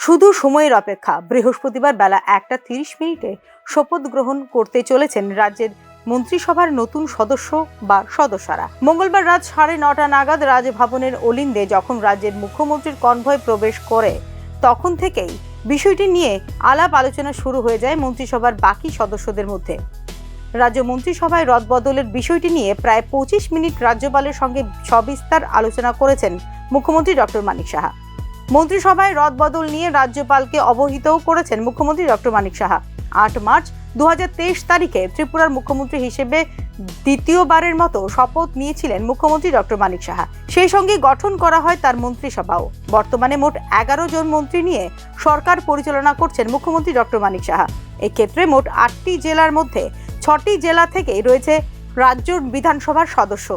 শুধু সময়ের অপেক্ষা। বৃহস্পতিবার বেলা 1:30 শপথ গ্রহণ করতে চলেছেন রাজ্যের মন্ত্রিসভার নতুন সদস্য বা সদস্যরা। মঙ্গলবার রাত 9:30 নাগাদ রাজভবনের অলিন্দে যখন রাজ্যের মুখ্যমন্ত্রীর কনভয় প্রবেশ করে তখন থেকেই বিষয়টি নিয়ে আলাপ আলোচনা শুরু হয়ে যায় মন্ত্রিসভার বাকি সদস্যদের মধ্যে। রাজ্য মন্ত্রিসভায় রদবদলের বিষয়টি নিয়ে প্রায় 25 মিনিট রাজ্যপালের সঙ্গে সবিস্তার আলোচনা করেছেন মুখ্যমন্ত্রী ডক্টর মানিক সাহা। মন্ত্রিসভায় রদবদল নিয়ে রাজ্যপালকে অবহিতও করেছেন মুখ্যমন্ত্রী ডক্টর মানিক সাহা। 8 মার্চ 2023 তারিখে ত্রিপুরার মুখ্যমন্ত্রী হিসেবে দ্বিতীয়বারের মতো শপথ নিয়েছিলেন মুখ্যমন্ত্রী ডক্টর মানিক সাহা। সেই সঙ্গে গঠন করা হয় তার মন্ত্রিসভাও। বর্তমানে মোট 11 জন মন্ত্রী নিয়ে সরকার পরিচালনা করছেন মুখ্যমন্ত্রী ডক্টর মানিক সাহা। এক্ষেত্রে মোট 8টি জেলার মধ্যে 6টি জেলা থেকে রয়েছে রাজ্য বিধানসভার সদস্য।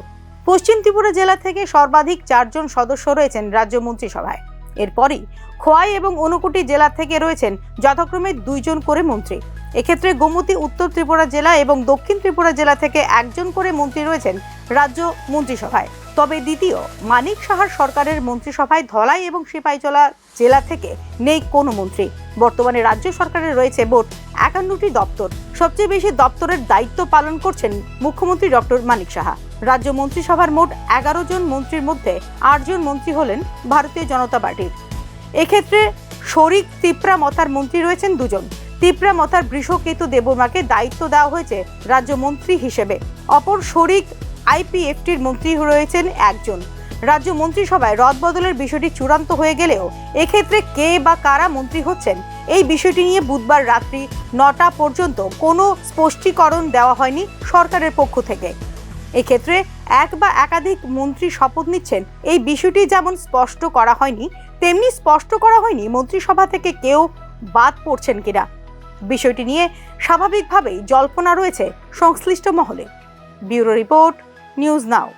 পশ্চিম ত্রিপুরা জেলা থেকে সর্বাধিক 4 জন সদস্য রয়েছেন রাজ্য মন্ত্রিসভায়। এরপরই খোয়াই এবং ঊনকোটি জেলা থেকে রয়েছেন যথাক্রমে 2 জন করে মন্ত্রী। এক্ষেত্রে গোমতী উত্তর ত্রিপুরা জেলা এবং দক্ষিণ ত্রিপুরা জেলা থেকে 1 জন করে মন্ত্রী রয়েছেন রাজ্য মন্ত্রিসভায়। তবে দ্বিতীয় মানিক সাহার সরকারের মন্ত্রিসভায় ধলাই এবং সিপাহীজলা জেলা থেকে নেই কোনো মন্ত্রী। বর্তমানে রাজ্য সরকারের রয়েছে মোট 51টি দপ্তর। সবচেয়ে বেশি দপ্তরের দায়িত্ব পালন করছেন মুখ্যমন্ত্রী ডক্টর মানিক সাহা। রাজ্য মন্ত্রিসভার মোট 11 জন মন্ত্রীর মধ্যে 8 জন মন্ত্রী হলেন ভারতীয় জনতা পার্টির। এক্ষেত্রে শরিক তিপ্রা মথার মন্ত্রী রয়েছেন 2 জন। তিপ্রা মথার বৃষকেতু দেববর্মাকে দায়িত্ব দেওয়া হয়েছে রাজ্য মন্ত্রী হিসেবে। অপর শরিক আইপিএফটির মন্ত্রী রয়েছেন 1 জন। রাজ্য মন্ত্রিসভায় রদবদলের বিষয়টি চূড়ান্ত হয়ে গেলেও এক্ষেত্রে কে বা কারা মন্ত্রী হচ্ছেন এই বিষয়টি নিয়ে বুধবার রাত্রি 9টা পর্যন্ত কোনো স্পষ্টীকরণ দেওয়া হয়নি সরকারের পক্ষ থেকে। এক্ষেত্রে এক বা একাধিক মন্ত্রী শপথ নিচ্ছেন এই বিষয়টি যেমন স্পষ্ট করা হয়নি, তেমনি স্পষ্ট করা হয়নি মন্ত্রিসভা থেকে কেউ বাদ পড়ছেন কিনা। বিষয়টি নিয়ে স্বাভাবিকভাবেই জল্পনা রয়েছে সংশ্লিষ্ট মহলে। Bureau report, news now.